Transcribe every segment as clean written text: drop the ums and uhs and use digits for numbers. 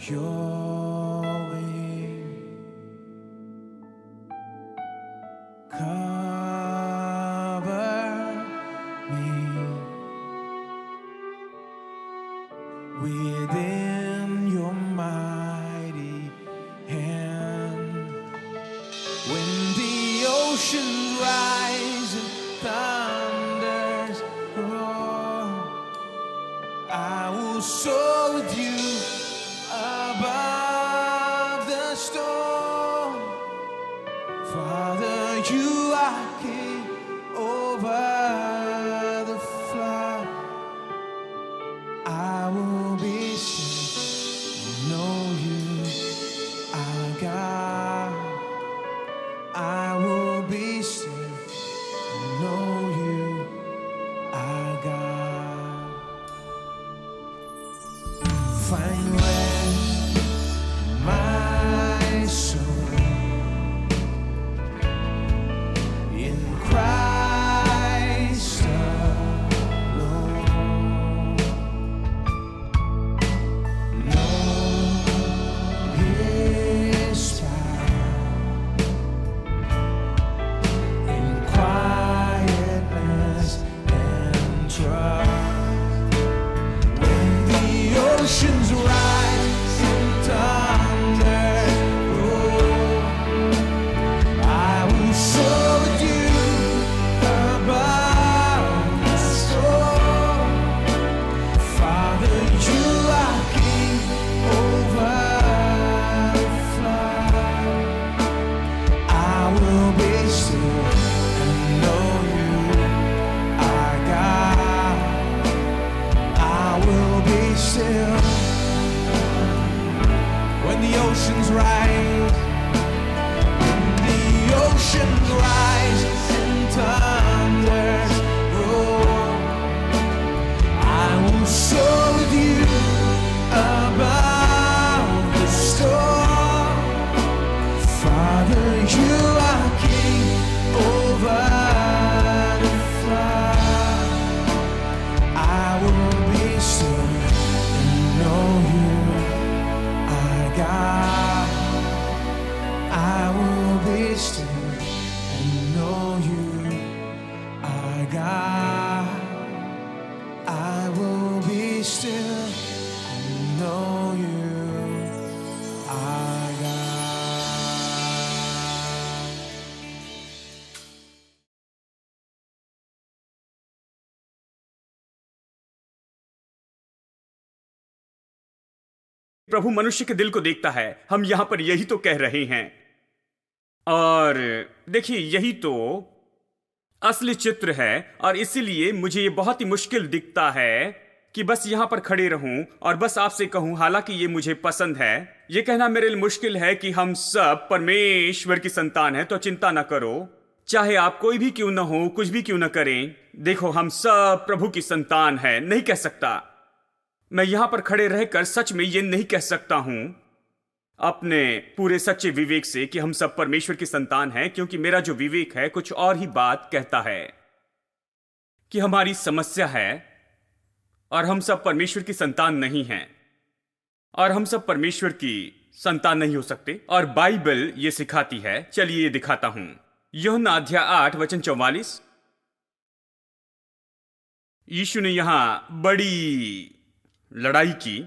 your wing. Cover me within your mighty hand. When the oceans rise and thunders roar, I will soar with you above the storm. Father, you are king over the flood. I will be still, know you are God. I will be still, know you are God. Find rest, my soul, in Christ alone. Know His power in quietness and trust. When the oceans rise and thunder roar, I will soar with you above the storm. Father, you are king over the flood. I will be still and know you are God. I will be still. When the oceans rise, the oceans rise and thunders roar, I will soar with you above the storm. Father, you are king over the flood. I will be still and know you are God. I will be still and know you are God. I will be still and know you are God. प्रभु मनुष्य के दिल को देखता है, हम यहां पर यही तो कह रहे हैं। और देखिए, यही तो असली चित्र है, और इसीलिए मुझे ये बहुत ही मुश्किल दिखता है कि बस यहां पर खड़े रहूं और बस आपसे कहूं, हालांकि ये मुझे पसंद है। ये कहना मेरे लिए मुश्किल है कि हम सब परमेश्वर की संतान हैं, तो चिंता ना करो, चाहे आप कोई भी क्यों ना हो, कुछ भी क्यों ना करें। देखो, हम सब प्रभु की संतान हैं। नहीं कह सकता, मैं यहां पर खड़े रहकर सच में ये नहीं कह सकता हूं अपने पूरे सच्चे विवेक से कि हम सब परमेश्वर की संतान हैं, क्योंकि मेरा जो विवेक है कुछ और ही बात कहता है कि हमारी समस्या है और हम सब परमेश्वर की संतान नहीं हैं, और हम सब परमेश्वर की संतान नहीं हो सकते। और बाइबल ये सिखाती है। चलिए ये दिखाता हूं। यूहन्ना अध्याय 8 वचन 44। यीशु ने यहां बड़ी लड़ाई की,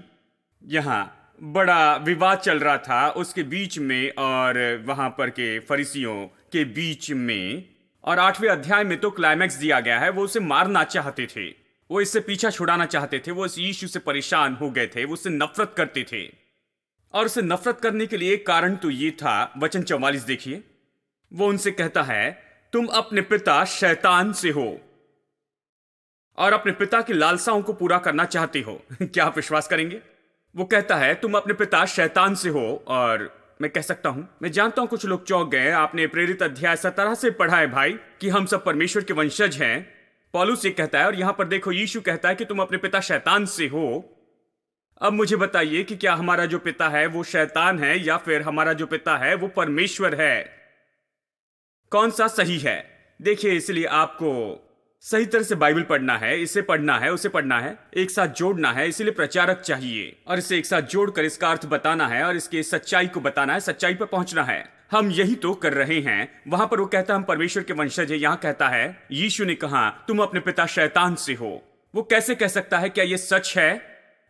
यहां बड़ा विवाद चल रहा था उसके बीच में और वहां पर के फरीसियों के बीच में। और 8वें अध्याय में तो क्लाइमैक्स दिया गया है। वो उसे मारना चाहते थे, वो इससे पीछा छुड़ाना चाहते थे, वो इस यीशु से परेशान हो गए थे, वो उससे नफरत करते थे। और उसे नफरत करने के लिए एक कारण तो ये था। वचन 44 देखिए, वो उनसे कहता है, तुम अपने पिता शैतान से हो और अपने पिता की लालसाओं को पूरा करना चाहते हो। क्या आप विश्वास करेंगे? वो कहता है, तुम अपने पिता शैतान से हो। और मैं कह सकता हूं, मैं जानता हूं कुछ लोग चौंक गए। आपने प्रेरित अध्याय 17 से पढ़ा है भाई कि हम सब परमेश्वर के वंशज हैं। पौलुस ये कहता है, और यहां पर देखो यीशु कहता है कि तुम अपने पिता शैतान से हो। अब मुझे बताइए कि क्या हमारा जो पिता है वो शैतान है या फिर हमारा जो पिता है वो परमेश्वर है? कौन सा सही है? देखिए, इसलिए आपको सही तरह से बाइबल पढ़ना है, इसे पढ़ना है, उसे पढ़ना है, एक साथ जोड़ना है। इसीलिए प्रचारक चाहिए और इसे एक साथ जोड़कर इसका अर्थ बताना है और इसके सच्चाई को बताना है, सच्चाई पर पहुंचना है। हम यही तो कर रहे हैं। वहां पर वो कहता हम परमेश्वर के वंशज है, यहां कहता है यीशु ने कहा तुम अपने पिता शैतान से हो। वो कैसे कह सकता है? क्या ये सच है?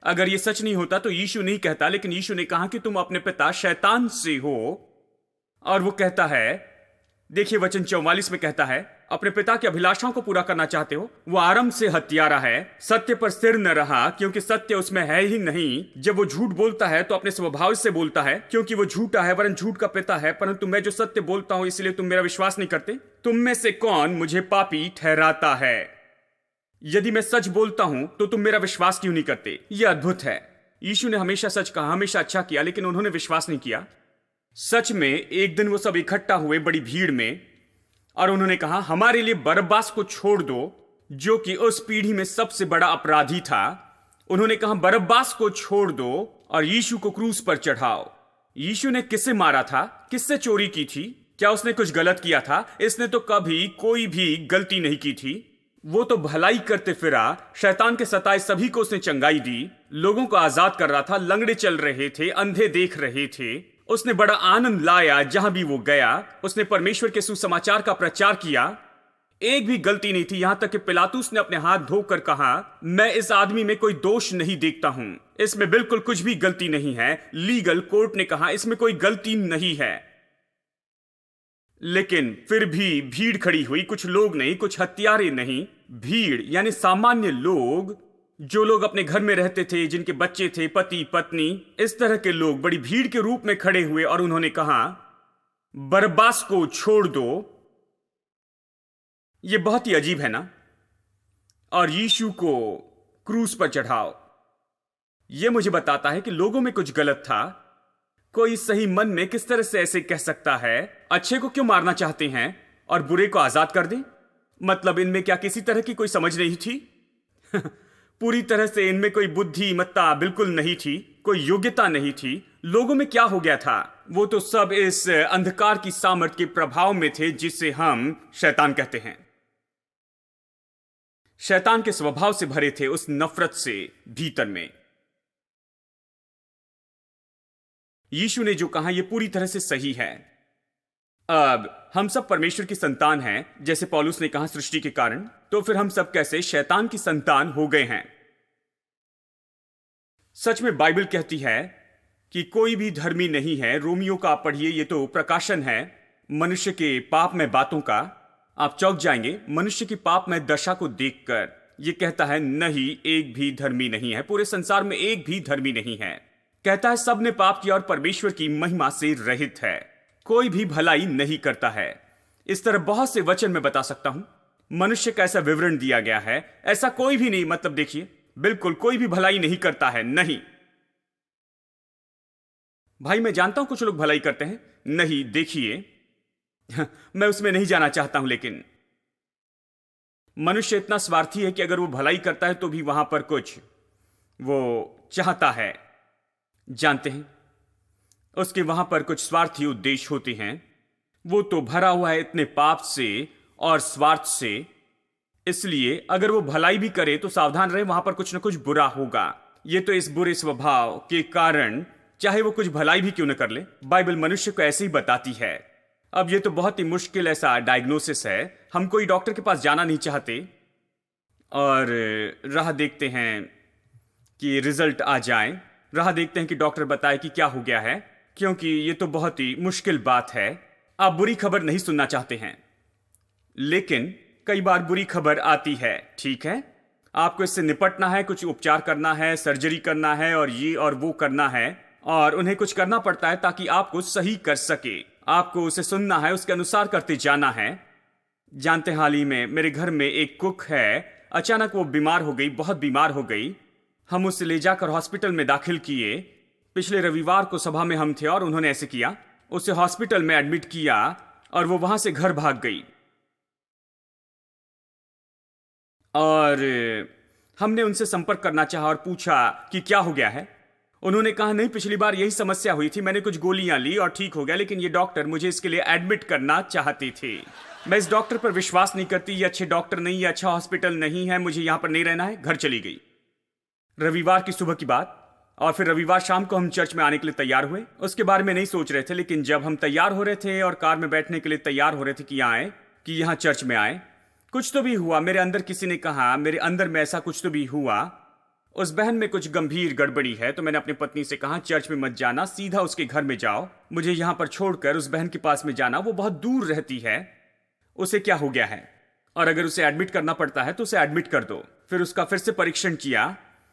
अगर ये सच नहीं होता तो यीशु नहीं कहता, लेकिन यीशु ने कहा कि तुम अपने पिता शैतान से हो। और वो कहता है, देखिए वचन 44 में कहता है अपने पिता की अभिलाषाओं को पूरा करना चाहते हो। वो आरंभ से हत्यारा है, सत्य पर स्थिर न रहा क्योंकि सत्य उसमें है ही नहीं। जब वो झूठ बोलता है तो अपने स्वभाव से बोलता है क्योंकि वो झूठा है, वरन झूठ का पिता है। परंतु मैं जो सत्य बोलता हूं इसलिए तुम मेरा विश्वास नहीं करते। तुम में से कौन मुझे पापी ठहराता है? यदि मैं सच बोलता हूं तो तुम मेरा विश्वास क्यों नहीं करते? यह अद्भुत है। यीशु ने हमेशा सच कहा, हमेशा अच्छा किया, लेकिन उन्होंने विश्वास नहीं किया। सच में एक दिन वो सब इकट्ठा हुए बड़ी भीड़ में और उन्होंने कहा हमारे लिए बरब्बास को छोड़ दो, जो कि उस पीढ़ी में सबसे बड़ा अपराधी था। उन्होंने कहा बरब्बास को छोड़ दो और यीशु को क्रूस पर चढ़ाओ। यीशु ने किसे मारा था? किससे चोरी की थी? क्या उसने कुछ गलत किया था? इसने तो कभी कोई भी गलती नहीं की थी। वो तो भलाई करते फिरा, शैतान के सताए सभी को उसने चंगाई दी, लोगों को आजाद कर रहा था, लंगड़े चल रहे थे, अंधे देख रहे थे। उसने बड़ा आनंद लाया जहां भी वो गया। उसने परमेश्वर के सुसमाचार का प्रचार किया। एक भी गलती नहीं थी, यहां तक कि पिलातुस ने अपने हाथ धोकर कहा मैं इस आदमी में कोई दोष नहीं देखता हूं, इसमें बिल्कुल कुछ भी गलती नहीं है। लीगल कोर्ट ने कहा इसमें कोई गलती नहीं है। लेकिन फिर भी भीड़ खड़ी हुई, कुछ लोग नहीं, कुछ हत्यारे नहीं, भीड़ यानी सामान्य लोग, जो लोग अपने घर में रहते थे, जिनके बच्चे थे, पति पत्नी, इस तरह के लोग बड़ी भीड़ के रूप में खड़े हुए और उन्होंने कहा बरब्बास को छोड़ दो। यह बहुत ही अजीब है ना? और यीशु को क्रूस पर चढ़ाओ। यह मुझे बताता है कि लोगों में कुछ गलत था। कोई सही मन में किस तरह से ऐसे कह सकता है अच्छे को क्यों मारना चाहते हैं और बुरे को आजाद कर दें? मतलब इनमें क्या किसी तरह की कोई समझ नहीं थी? पूरी तरह से इनमें कोई बुद्धिमत्ता बिल्कुल नहीं थी, कोई योग्यता नहीं थी। लोगों में क्या हो गया था? वो तो सब इस अंधकार की सामर्थ के प्रभाव में थे जिसे हम शैतान कहते हैं। शैतान के स्वभाव से भरे थे, उस नफरत से भीतर में। यीशु ने जो कहा यह पूरी तरह से सही है। अब हम सब परमेश्वर की संतान हैं, जैसे पौलुस ने कहा सृष्टि के कारण, तो फिर हम सब कैसे शैतान की संतान हो गए हैं? सच में बाइबल कहती है कि कोई भी धर्मी नहीं है। रोमियो का आप पढ़िए, ये तो प्रकाशन है मनुष्य के पापमय बातों का। आप चौंक जाएंगे मनुष्य की पापमय दशा को देखकर। यह कहता है नहीं, एक भी धर्मी नहीं है, पूरे संसार में एक भी धर्मी नहीं है। कहता है सब ने पाप किया और परमेश्वर की महिमा से रहित है, कोई भी भलाई नहीं करता है। इस तरह बहुत से वचन में बता सकता हूं। मनुष्य का ऐसा विवरण दिया गया है, ऐसा कोई भी नहीं। मतलब देखिए, बिल्कुल कोई भी भलाई नहीं करता है। नहीं भाई, मैं जानता हूं कुछ लोग भलाई करते हैं। नहीं, देखिए मैं उसमें नहीं जाना चाहता हूं, लेकिन मनुष्य इतना स्वार्थी है कि अगर वो भलाई करता है तो भी वहां पर कुछ वो चाहता है। जानते हैं, उसके वहां पर कुछ स्वार्थी उद्देश्य होते हैं। वो तो भरा हुआ है इतने पाप से और स्वार्थ से। इसलिए अगर वो भलाई भी करे तो सावधान रहे, वहां पर कुछ ना कुछ बुरा होगा। ये तो इस बुरे स्वभाव के कारण, चाहे वो कुछ भलाई भी क्यों न कर ले, बाइबल मनुष्य को ऐसे ही बताती है। अब ये तो बहुत ही मुश्किल ऐसा डायग्नोसिस है। हम कोई डॉक्टर के पास जाना नहीं चाहते और राह देखते हैं कि रिजल्ट आ जाए, राह देखते हैं कि डॉक्टर बताए कि क्या हो गया है, क्योंकि ये तो बहुत ही मुश्किल बात है। आप बुरी खबर नहीं सुनना चाहते हैं, लेकिन कई बार बुरी खबर आती है। ठीक है, आपको इससे निपटना है, कुछ उपचार करना है, सर्जरी करना है और ये और वो करना है, और उन्हें कुछ करना पड़ता है ताकि आपको सही कर सके। आपको उसे सुनना है, उसके अनुसार करते जाना है। जानते, हाल ही में मेरे घर में एक कुक है, अचानक वो बीमार हो गई, बहुत बीमार हो गई। हम उसे ले जाकर हॉस्पिटल में दाखिल किए। पिछले रविवार को सभा में हम थे और उन्होंने ऐसे किया, उसे हॉस्पिटल में एडमिट किया और वो वहां से घर भाग गई। और हमने उनसे संपर्क करना चाहा और पूछा कि क्या हो गया है। उन्होंने कहा नहीं, पिछली बार यही समस्या हुई थी, मैंने कुछ गोलियां ली और ठीक हो गया, लेकिन ये डॉक्टर मुझे इसके लिए एडमिट करना चाहते थे। मैं इस डॉक्टर पर विश्वास नहीं करती, ये अच्छे डॉक्टर नहीं, ये अच्छा हॉस्पिटल नहीं है, मुझे यहां पर नहीं रहना है। घर चली गई। रविवार की सुबह की बात, और फिर रविवार शाम को हम चर्च में आने के लिए तैयार हुए। उसके बारे में नहीं सोच रहे थे, लेकिन जब हम तैयार हो रहे थे और कार में बैठने के लिए तैयार हो रहे थे कि यहाँ चर्च में आए, कुछ तो भी हुआ। मेरे अंदर किसी ने कहा, मेरे अंदर में ऐसा कुछ तो भी हुआ, उस बहन में कुछ गंभीर गड़बड़ी है। तो मैंने अपनी पत्नी से कहा, चर्च में मत जाना, सीधा उसके घर में जाओ, मुझे यहां पर छोड़कर उस बहन के पास में जाना, वो बहुत दूर रहती है, उसे क्या हो गया है, और अगर उसे एडमिट करना पड़ता है तो उसे एडमिट कर दो। फिर उसका फिर से परीक्षण किया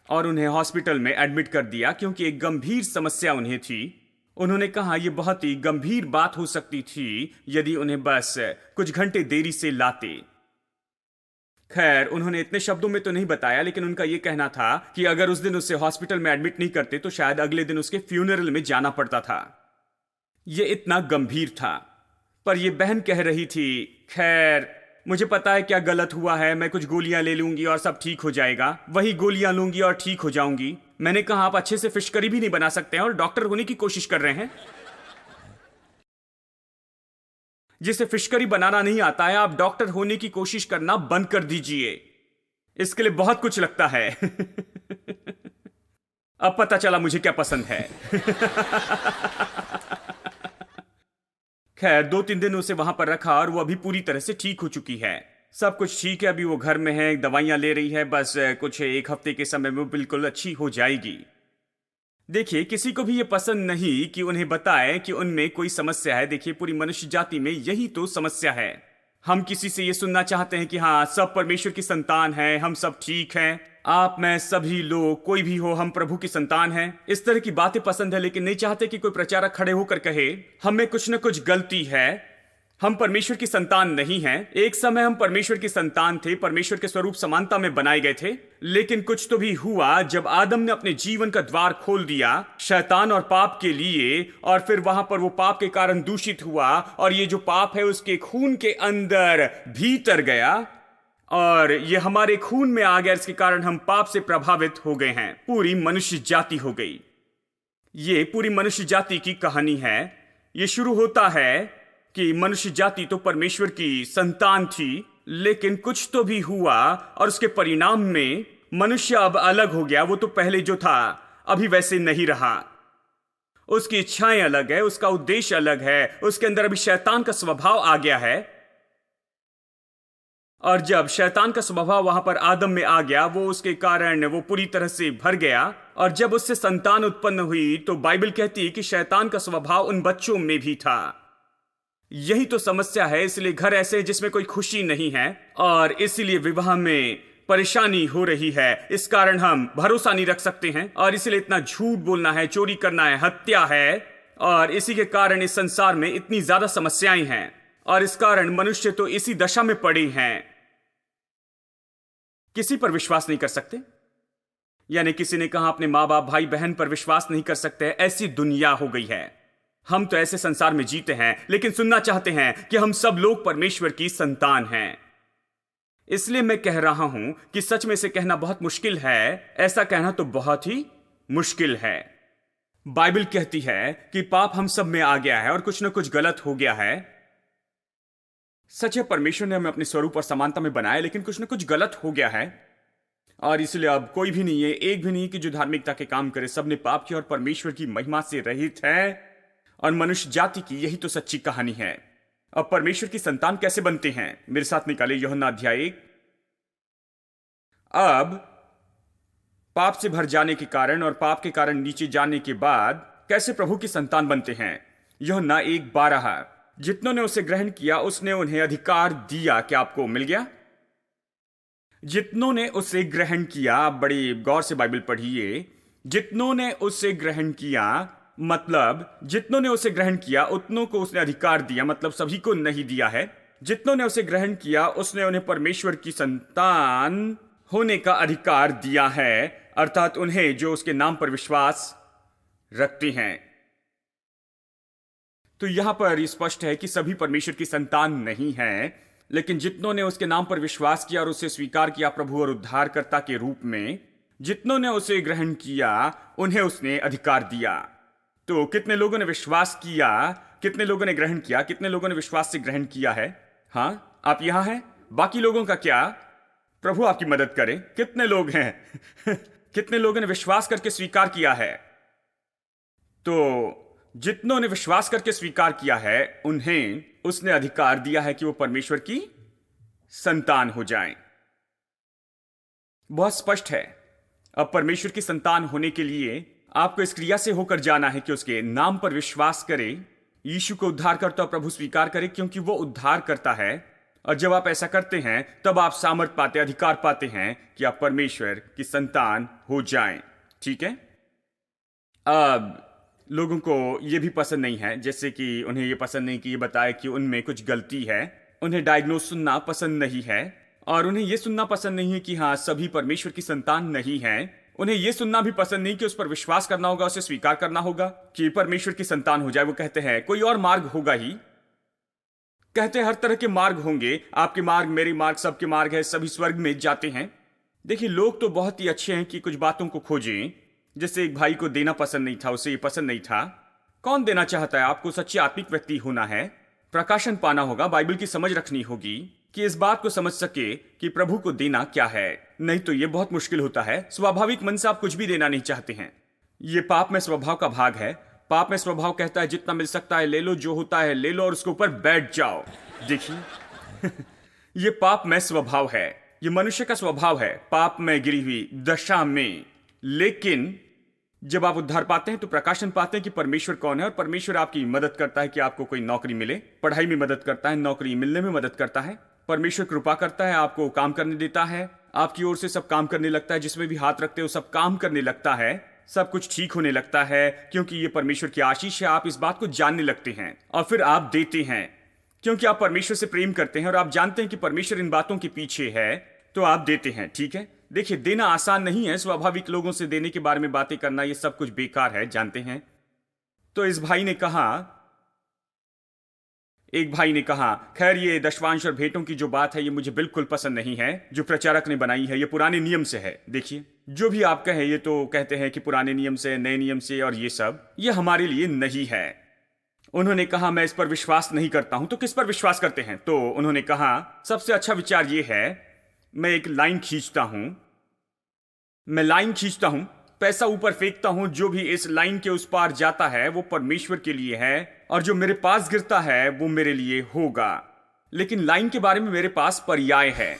और उन्हें हॉस्पिटल में एडमिट कर दिया, क्योंकि एक गंभीर समस्या उन्हें थी। उन्होंने कहा यह बहुत ही गंभीर बात हो सकती थी यदि उन्हें बस कुछ घंटे देरी से लाते। खैर, उन्होंने इतने शब्दों में तो नहीं बताया, लेकिन उनका यह कहना था कि अगर उस दिन उसे हॉस्पिटल में एडमिट नहीं करते तो शायद अगले दिन उसके फ्यूनरल में जाना पड़ता था। यह इतना गंभीर था। पर यह बहन कह रही थी, खैर मुझे पता है क्या गलत हुआ है, मैं कुछ गोलियां ले लूंगी और सब ठीक हो जाएगा, वही गोलियां लूंगी और ठीक हो जाऊंगी। मैंने कहा आप अच्छे से फिश करी भी नहीं बना सकते हैं और डॉक्टर होने की कोशिश कर रहे हैं। जिसे फिश करी बनाना नहीं आता है, आप डॉक्टर होने की कोशिश करना बंद कर दीजिए, इसके लिए बहुत कुछ लगता है। अब पता चला मुझे क्या पसंद है। खैर, 2-3 दिन उसे वहां पर रखा और वो अभी पूरी तरह से ठीक हो चुकी है। सब कुछ ठीक है, अभी वो घर में है, दवाइयां ले रही है, बस कुछ 1 हफ्ते के समय में बिल्कुल अच्छी हो जाएगी। देखिए, किसी को भी ये पसंद नहीं कि उन्हें बताएं कि उनमें कोई समस्या है। देखिए, पूरी मनुष्य जाति में यही तो समस्या है। हम किसी से ये सुनना चाहते हैं कि हाँ, सब परमेश्वर की संतान हैं, हम सब ठीक हैं, आप, मैं, सभी लोग, कोई भी हो, हम प्रभु की संतान हैं। इस तरह की बातें पसंद है, लेकिन नहीं चाहते कि कोई प्रचारक खड़े होकर कहे हमें कुछ न कुछ गलती है, हम परमेश्वर की संतान नहीं हैं। एक समय हम परमेश्वर की संतान थे, परमेश्वर के स्वरूप समानता में बनाए गए थे, लेकिन कुछ तो भी हुआ जब आदम ने अपने जीवन का द्वार खोल दिया शैतान और पाप के लिए, और फिर वहां पर वो पाप के कारण दूषित हुआ, और ये जो पाप है उसके खून के अंदर भीतर गया और ये हमारे खून में आ गया। इसके कारण हम पाप से प्रभावित हो गए हैं, पूरी मनुष्य जाति हो गई। ये पूरी मनुष्य जाति की कहानी है। ये शुरू होता है कि मनुष्य जाति तो परमेश्वर की संतान थी, लेकिन कुछ तो भी हुआ और उसके परिणाम में मनुष्य अब अलग हो गया। वो तो पहले जो था अभी वैसे नहीं रहा, उसकी इच्छाएं अलग है, उसका उद्देश्य अलग है, उसके अंदर अभी शैतान का स्वभाव आ गया है। और जब शैतान का स्वभाव वहां पर आदम में आ गया, वो उसके कारण वो पूरी तरह से भर गया, और जब उससे संतान उत्पन्न हुई तो बाइबल कहती है कि शैतान का स्वभाव उन बच्चों में भी था। यही तो समस्या है। इसलिए घर ऐसे जिसमें कोई खुशी नहीं है, और इसीलिए विवाह में परेशानी हो रही है। इस कारण हम भरोसा नहीं रख सकते हैं, और इसलिए इतना झूठ बोलना है, चोरी करना है, हत्या है, और इसी के कारण इस संसार में इतनी ज्यादा समस्याएं हैं, और इस कारण मनुष्य तो इसी दशा में पड़े हैं, किसी पर विश्वास नहीं कर सकते। यानी किसी ने कहा अपने माँ बाप, भाई बहन पर विश्वास नहीं कर सकते। ऐसी दुनिया हो गई है। हम तो ऐसे संसार में जीते हैं, लेकिन सुनना चाहते हैं कि हम सब लोग परमेश्वर की संतान हैं। इसलिए मैं कह रहा हूं कि सच में से कहना बहुत मुश्किल है, ऐसा कहना तो बहुत ही मुश्किल है। बाइबल कहती है कि पाप हम सब में आ गया है और कुछ न कुछ गलत हो गया है। सच है, परमेश्वर ने हमें अपने स्वरूप और समानता में बनाया, लेकिन कुछ न कुछ गलत हो गया है, और इसलिए अब कोई भी नहीं है, एक भी नहीं कि जो धार्मिकता के काम करे। सबने पाप किया और परमेश्वर की महिमा से रहित है, और मनुष्य जाति की यही तो सच्ची कहानी है। अब परमेश्वर की संतान कैसे बनते हैं? मेरे साथ निकाले यूहन्ना अध्याय 1। अब पाप से भर जाने के कारण और पाप के कारण नीचे जाने के बाद कैसे प्रभु की संतान बनते हैं? यूहन्ना 1:12, जितनों ने उसे ग्रहण किया उसने उन्हें अधिकार दिया। क्या आपको मिल गया? जितनों ने उसे ग्रहण किया, बड़ी गौर से बाइबल पढ़िए। जितनों ने उसे ग्रहण किया मतलब जितनों ने उसे ग्रहण किया उतनों को उसने अधिकार दिया, मतलब सभी को नहीं दिया है। जितनों ने उसे ग्रहण किया उसने उन्हें परमेश्वर की संतान होने का अधिकार दिया है, अर्थात उन्हें जो उसके नाम पर विश्वास रखते हैं। तो यहां पर स्पष्ट है कि सभी परमेश्वर की संतान नहीं है, लेकिन जितनों ने उसके नाम पर विश्वास किया और उसे स्वीकार किया प्रभु और उद्धारकर्ता के रूप में, जितनों ने उसे ग्रहण किया उन्हें उसने अधिकार दिया। तो कितने लोगों ने विश्वास किया, कितने लोगों ने ग्रहण किया, कितने लोगों ने विश्वास से ग्रहण किया है? हाँ, आप यहां हैं। बाकी लोगों का क्या? प्रभु आपकी मदद करे। कितने लोग हैं? कितने लोगों ने विश्वास करके स्वीकार किया है? तो जितनों ने विश्वास करके स्वीकार किया है उन्हें उसने अधिकार दिया है कि वो परमेश्वर की संतान हो जाएं। बहुत स्पष्ट है। अब परमेश्वर की संतान होने के लिए आपको इस क्रिया से होकर जाना है कि उसके नाम पर विश्वास करें, यीशु को उद्धारकर्ता और प्रभु स्वीकार करें, क्योंकि वो उद्धार करता है। और जब आप ऐसा करते हैं तब आप सामर्थ पाते, अधिकार पाते हैं कि आप परमेश्वर की संतान हो जाएं। ठीक है। अब लोगों को यह भी पसंद नहीं है, जैसे कि उन्हें यह पसंद नहीं कि ये बताए कि उनमें कुछ गलती है। उन्हें डायग्नोज सुनना पसंद नहीं है, और उन्हें यह सुनना पसंद नहीं है कि हाँ, सभी परमेश्वर की संतान नहीं है। उन्हें यह सुनना भी पसंद नहीं कि उस पर विश्वास करना होगा, उसे स्वीकार करना होगा कि परमेश्वर की संतान हो जाए। वो कहते हैं कोई और मार्ग होगा ही। कहते हैं हर तरह के मार्ग होंगे, आपके मार्ग, मेरे मार्ग, सबके मार्ग है, सभी स्वर्ग में जाते हैं। देखिए, लोग तो बहुत ही अच्छे हैं कि कुछ बातों को खोजें। जैसे एक भाई को देना पसंद नहीं था, उसे ये पसंद नहीं था। कौन देना चाहता है? आपको सच्चे आत्मिक व्यक्ति होना है, प्रकाशन पाना होगा, बाइबल की समझ रखनी होगी कि इस बात को समझ सके कि प्रभु को देना क्या है। नहीं तो यह बहुत मुश्किल होता है। स्वाभाविक मन से आप कुछ भी देना नहीं चाहते हैं। यह पाप में स्वभाव का भाग है। पाप में स्वभाव कहता है जितना मिल सकता है ले लो, जो होता है ले लो और उसके ऊपर बैठ जाओ। देखिए, यह पाप में स्वभाव है, यह मनुष्य का स्वभाव है, पाप में गिरी हुई दशा में। लेकिन जब आप उद्धार पाते हैं तो प्रकाशन पाते हैं कि परमेश्वर कौन है, और परमेश्वर आपकी मदद करता है कि आपको कोई नौकरी मिले, पढ़ाई में मदद करता है, नौकरी मिलने में मदद करता है। परमेश्वर कृपा करता है, आपको काम करने देता है, आपकी ओर से सब काम करने लगता है, जिसमें भी हाथ रखते हो सब काम करने लगता है, सब कुछ ठीक होने लगता है, क्योंकि ये परमेश्वर की आशीष है। आप इस बात को जानने लगते हैं और फिर आप देते हैं, क्योंकि आप परमेश्वर से प्रेम करते हैं और आप जानते हैं कि परमेश्वर इन बातों के पीछे है, तो आप देते हैं। ठीक है। देखिए, देना आसान नहीं है। स्वाभाविक लोगों से देने के बारे में बातें करना ये सब कुछ बेकार है, जानते हैं। तो इस भाई ने कहा, एक भाई ने कहा, खैर ये दशवांश और भेंटों की जो बात है ये मुझे बिल्कुल पसंद नहीं है, जो प्रचारक ने बनाई है, ये पुराने नियम से है। देखिए, जो भी आप कहें, ये तो कहते हैं कि पुराने नियम से, नए नियम से, और ये सब ये हमारे लिए नहीं है। उन्होंने कहा मैं इस पर विश्वास नहीं करता हूं। तो किस पर विश्वास करते हैं? तो उन्होंने कहा सबसे अच्छा विचार ये है, मैं एक लाइन खींचता हूं, मैं लाइन खींचता हूं, पैसा ऊपर फेंकता हूं, जो भी इस लाइन के उस पार जाता है वो परमेश्वर के लिए है, और जो मेरे पास गिरता है वो मेरे लिए होगा। लेकिन लाइन के बारे में मेरे पास पर्याय है।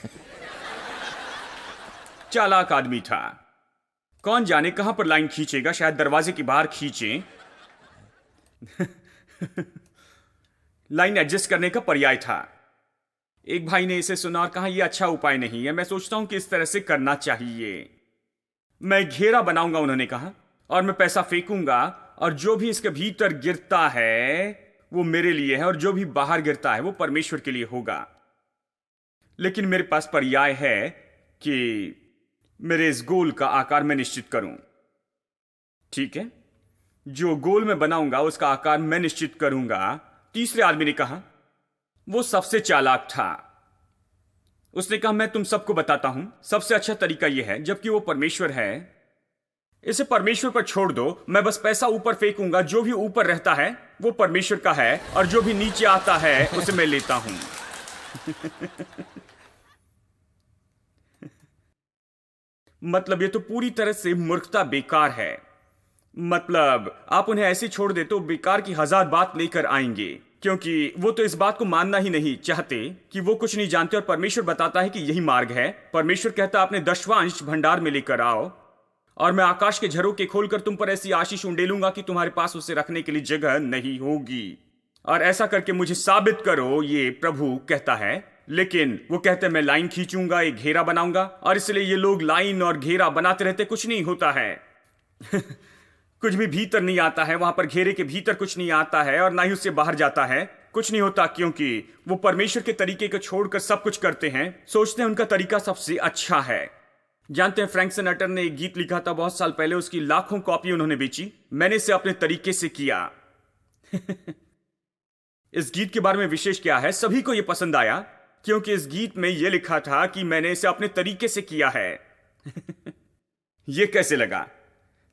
चालाक आदमी था। कौन जाने कहां पर लाइन खींचेगा, शायद दरवाजे के बाहर खींचे। लाइन एडजस्ट करने का पर्याय था। एक भाई ने इसे सुना और कहा यह अच्छा उपाय नहीं है, मैं सोचता हूं कि इस तरह से करना चाहिए। मैं घेरा बनाऊंगा, उन्होंने कहा, और मैं पैसा फेंकूंगा, और जो भी इसके भीतर गिरता है वो मेरे लिए है, और जो भी बाहर गिरता है वो परमेश्वर के लिए होगा। लेकिन मेरे पास पर्याय है कि मेरे इस गोल का आकार मैं निश्चित करूं। ठीक है, जो गोल मैं बनाऊंगा उसका आकार मैं निश्चित करूंगा। तीसरे आदमी ने कहा, वो सबसे चालाक था। उसने कहा मैं तुम सबको बताता हूं, सबसे अच्छा तरीका यह है, जबकि वो परमेश्वर है, इसे परमेश्वर पर छोड़ दो, मैं बस पैसा ऊपर फेंकूंगा, जो भी ऊपर रहता है वो परमेश्वर का है, और जो भी नीचे आता है उसे मैं लेता हूं। मतलब ये तो पूरी तरह से मूर्खता, बेकार है। मतलब आप उन्हें ऐसे छोड़ दे तो बेकार की हजार बात लेकर आएंगे, क्योंकि वो तो इस बात को मानना ही नहीं चाहते कि वो कुछ नहीं जानते, और परमेश्वर बताता है कि यही मार्ग है। परमेश्वर कहता है अपने दशवांश भंडार में लेकर आओ, और मैं आकाश के झरोखे खोलकर तुम पर ऐसी आशीष उंडेलूंगा कि तुम्हारे पास उसे रखने के लिए जगह नहीं होगी, और ऐसा करके मुझे साबित करो, ये प्रभु कहता है। लेकिन वो कहते हैं मैं लाइन खींचूंगा, एक घेरा बनाऊंगा, और इसलिए ये लोग लाइन और घेरा बनाते रहते, कुछ नहीं होता है। कुछ भी भीतर नहीं आता है, वहां पर घेरे के भीतर कुछ नहीं आता है, और ना ही उससे बाहर जाता है, कुछ नहीं होता, क्योंकि वो परमेश्वर के तरीके को छोड़कर सब कुछ करते हैं, सोचते हैं उनका तरीका सबसे अच्छा है। जानते हैं फ्रैंक सिनेटर ने एक गीत लिखा था बहुत साल पहले, उसकी लाखों कॉपी उन्होंने बेची, मैंने इसे अपने तरीके से किया। इस गीत के बारे में विशेष क्या है, सभी को यह पसंद आया, क्योंकि इस गीत में यह लिखा था कि मैंने इसे अपने तरीके से किया है। ये कैसे लगा?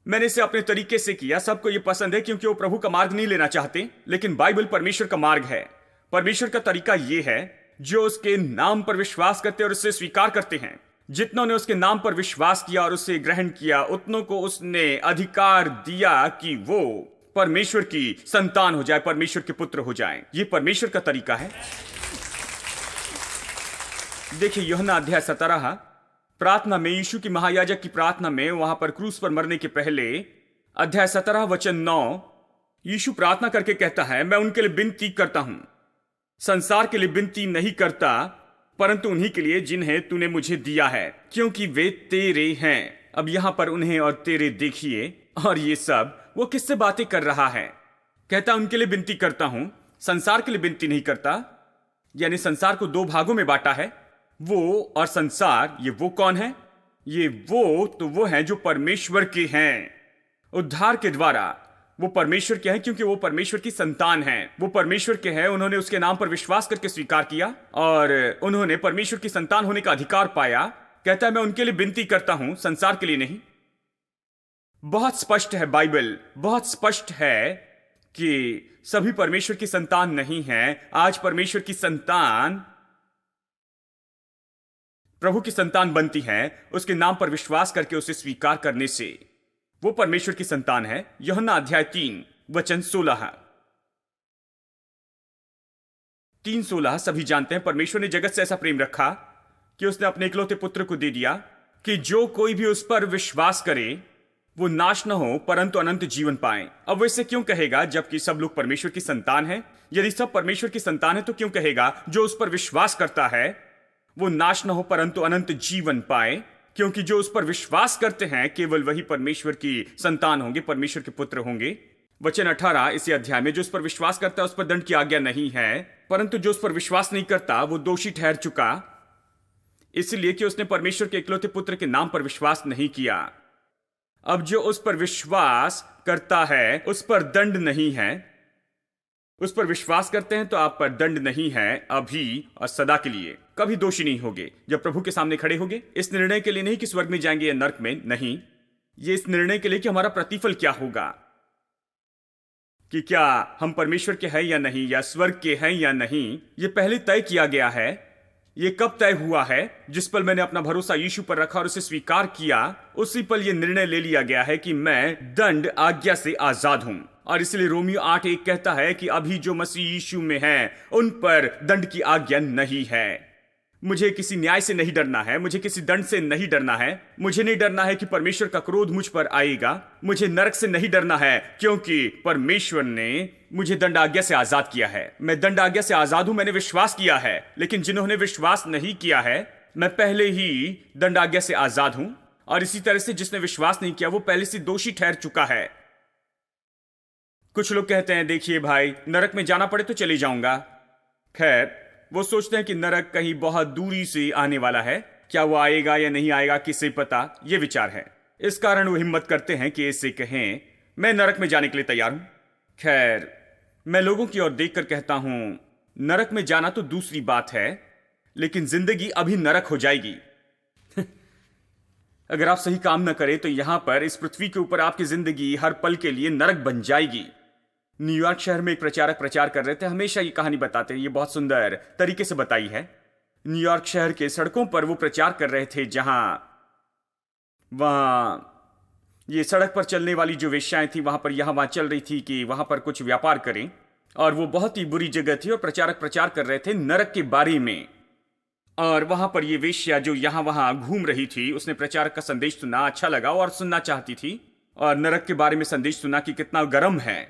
मैंने इसे अपने तरीके से किया। सबको ये पसंद है क्योंकि वो प्रभु का मार्ग नहीं लेना चाहते, लेकिन बाइबल परमेश्वर का मार्ग है। परमेश्वर का तरीका ये है, जो उसके नाम पर विश्वास करते और उससे स्वीकार करते हैं। जितनों ने उसके नाम पर विश्वास किया और उसे ग्रहण किया, उतनों को उसने अधिकार दिया कि वो परमेश्वर की संतान हो जाए, परमेश्वर के पुत्र हो जाएं। ये परमेश्वर का तरीका है। देखिए यूहन्ना अध्याय 17 प्रार्थना में, यीशु की महायाजक की प्रार्थना में, वहां पर क्रूस पर मरने के पहले, अध्याय 17 वचन 9, यीशु प्रार्थना करके कहता है, मैं उनके लिए विनती करता हूं, संसार के लिए विनती नहीं करता, परंतु उन्हीं के लिए जिन्हें तूने मुझे दिया है, क्योंकि वे तेरे हैं। अब यहां पर उन्हें और तेरे देखिए, और ये सब वो किससे बातें कर रहा है? कहता उनके लिए विनती करता हूं, संसार के लिए विनती नहीं करता। यानी संसार को दो भागों में बांटा है, वो और संसार। ये वो कौन है? ये वो हैं जो परमेश्वर के हैं। उद्धार के द्वारा वो परमेश्वर के हैं, क्योंकि वो परमेश्वर की संतान हैं। वो परमेश्वर के हैं, उन्होंने उसके नाम पर विश्वास करके स्वीकार किया और उन्होंने परमेश्वर की संतान होने का अधिकार पाया। कहता है मैं उनके लिए विनती करता हूं, संसार के लिए नहीं। बहुत स्पष्ट है, बाइबल बहुत स्पष्ट है कि सभी परमेश्वर की संतान नहीं है। आज परमेश्वर की संतान प्रभु की संतान बनती है उसके नाम पर विश्वास करके उसे स्वीकार करने से। वो परमेश्वर की संतान है। यूहन्ना अध्याय 3 वचन 16, 3:16 सभी जानते हैं, परमेश्वर ने जगत से ऐसा प्रेम रखा कि उसने अपने इकलौते पुत्र को दे दिया कि जो कोई भी उस पर विश्वास करे वो नाश न हो परंतु अनंत जीवन पाए। अब वो इसे क्यों कहेगा जबकि सब लोग परमेश्वर की संतान हैं? यदि सब परमेश्वर की संतान है तो क्यों कहेगा जो उस पर विश्वास करता है वो नाश न हो परंतु अनंत जीवन पाए? क्योंकि जो उस पर विश्वास करते हैं केवल वही परमेश्वर की संतान होंगे, परमेश्वर के पुत्र होंगे। वचन 18 इसी अध्याय में, जो उस पर विश्वास करता है उस पर दंड की आज्ञा नहीं है, परंतु जो उस पर विश्वास नहीं करता वो दोषी ठहर चुका, इसलिए कि उसने परमेश्वर के इकलौते पुत्र के नाम पर विश्वास नहीं किया। अब जो उस पर विश्वास करता है उस पर दंड नहीं है। उस पर विश्वास करते हैं तो आप पर दंड नहीं है, अभी और सदा के लिए। कभी दोषी नहीं होगे जब प्रभु के सामने खड़े होगे। इस निर्णय के लिए नहीं कि स्वर्ग में जाएंगे या नरक में, नहीं, ये इस निर्णय के लिए कि हमारा प्रतिफल क्या होगा, कि क्या हम परमेश्वर के हैं या नहीं, या स्वर्ग के हैं या नहीं। ये पहले तय किया गया है। ये कब तय हुआ है? जिस पल मैंने अपना भरोसा यीशु पर रखा और उसे स्वीकार किया, उसी पल यह निर्णय ले लिया गया है कि मैं दंड आज्ञा से आजाद हूं। और इसलिए रोमियो 8:1 कहता है कि अभी जो मसीह यीशु में हैं उन पर दंड की आज्ञा नहीं है। मुझे किसी न्याय से नहीं डरना है, मुझे किसी दंड से नहीं डरना है। मुझे नहीं डरना है कि परमेश्वर का क्रोध मुझ पर आएगा। मुझे नरक से नहीं डरना है, क्योंकि परमेश्वर ने मुझे दंड आज्ञा से आजाद किया है। मैं दंड आज्ञा से आजाद हूं, मैंने विश्वास किया है। लेकिन जिन्होंने विश्वास नहीं किया है, मैं पहले ही दंड आज्ञा से आजाद हूं। और इसी तरह से जिसने विश्वास नहीं किया वो पहले से दोषी ठहर चुका है। कुछ लोग कहते हैं देखिए भाई, नरक में जाना पड़े तो चले जाऊंगा। खैर, वो सोचते हैं कि नरक कहीं बहुत दूरी से आने वाला है, क्या वो आएगा या नहीं आएगा किसे पता, ये विचार है। इस कारण वो हिम्मत करते हैं कि इससे कहें मैं नरक में जाने के लिए तैयार हूं। खैर, मैं लोगों की ओर देखकर कहता हूं नरक में जाना तो दूसरी बात है, लेकिन जिंदगी अभी नरक हो जाएगी। अगर आप सही काम न करें तो यहां पर इस पृथ्वी के ऊपर आपकी जिंदगी हर पल के लिए नरक बन जाएगी। न्यूयॉर्क शहर में एक प्रचारक प्रचार कर रहे थे, हमेशा ये कहानी बताते हैं, ये बहुत सुंदर तरीके से बताई है। न्यूयॉर्क शहर के सड़कों पर वो प्रचार कर रहे थे, वहां ये सड़क पर चलने वाली जो वेश्याएं थी वहां पर वहां चल रही थी कि वहां पर कुछ व्यापार करें, और वो बहुत ही बुरी जगह थी। और प्रचारक प्रचार कर रहे थे नरक के बारे में। और वहां पर ये वेश्या जो यहां वहां घूम रही थी, उसने प्रचारक का संदेश सुना, अच्छा लगा और सुनना चाहती थी, और नरक के बारे में संदेश सुना कि कितना गर्म है।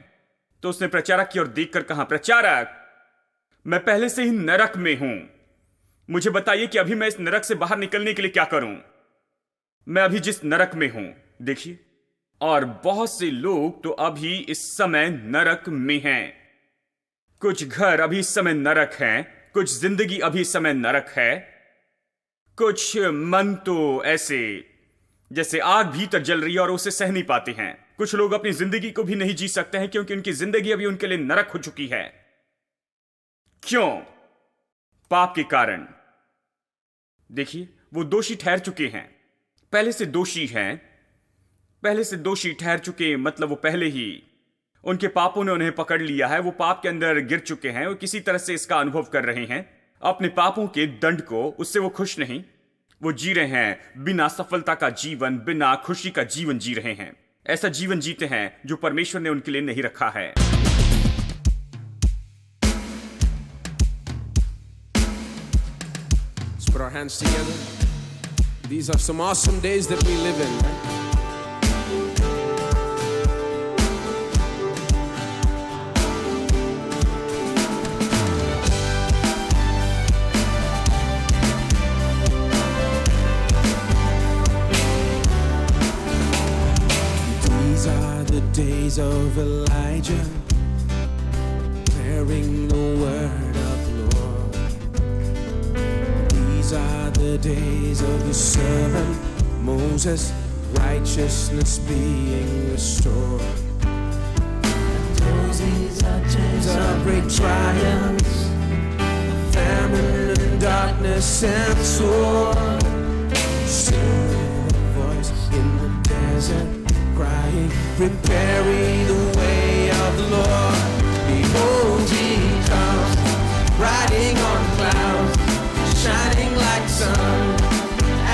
तो उसने प्रचारक की ओर देखकर कहा, प्रचारक, मैं पहले से ही नरक में हूं, मुझे बताइए कि अभी मैं इस नरक से बाहर निकलने के लिए क्या करूं। मैं अभी जिस नरक में हूं, देखिए, और बहुत से लोग तो अभी इस समय नरक में हैं। कुछ घर अभी इस समय नरक हैं, कुछ जिंदगी अभी इस समय नरक है, कुछ मन तो ऐसे जैसे आग भीतर जल रही है और उसे सह नहीं पाते हैं। कुछ लोग अपनी जिंदगी को भी नहीं जी सकते हैं क्योंकि उनकी जिंदगी अभी उनके लिए नरक हो चुकी है। क्यों? पाप के कारण। देखिए, वो दोषी ठहर चुके हैं, पहले से दोषी हैं, पहले से दोषी ठहर चुके, मतलब वो पहले ही उनके पापों ने उन्हें पकड़ लिया है, वो पाप के अंदर गिर चुके हैं, वो किसी तरह से इसका अनुभव कर रहे हैं, अपने पापों के दंड को, उससे वो खुश नहीं। वो जी रहे हैं बिना सफलता का जीवन, बिना खुशी का जीवन जी रहे हैं। ऐसा जीवन जीते हैं जो परमेश्वर ने उनके लिए नहीं रखा है। Let's put our hands together. These are some awesome days that we live in, right? These are the days of Elijah, bearing the word of the Lord. These are the days of his servant Moses, righteousness being restored. These are days of great triumphs, famine and darkness and sword. Still a voice in the desert crying, preparing the way of the Lord. Behold, he comes, riding on clouds, shining like sun.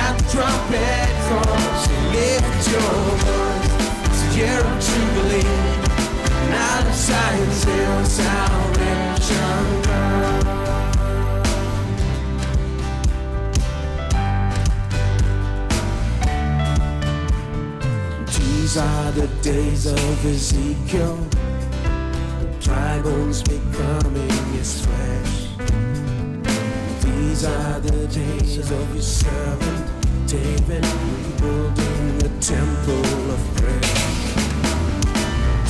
At the trumpet call, so lift your voice. It's the year of Jubilee, out of Zion's hill, salvation comes. These are the days of Ezekiel, the dry bones becoming his flesh. These are the days of his servant David, rebuilding the temple of prayer.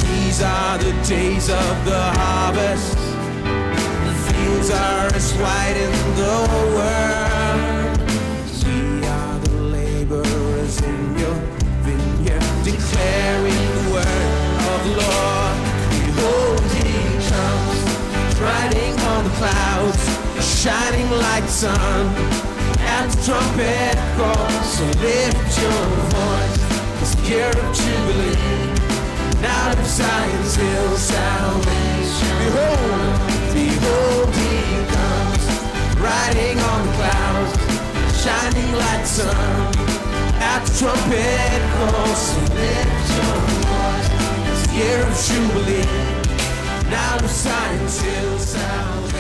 These are the days of the harvest, the fields are as white in the world. We are the laborers in your vineyard, declaring the word of the Lord. Behold, he comes, riding on the clouds, shining like the sun. At the trumpet call, so lift your voice. It's the year of Jubilee, out of Zion's hill, salvation. Behold, behold, he comes, riding on the clouds, shining like the sun. At the trumpet call, so lift your voice. It's the year of Jubilee, out of Zion's hill, salvation.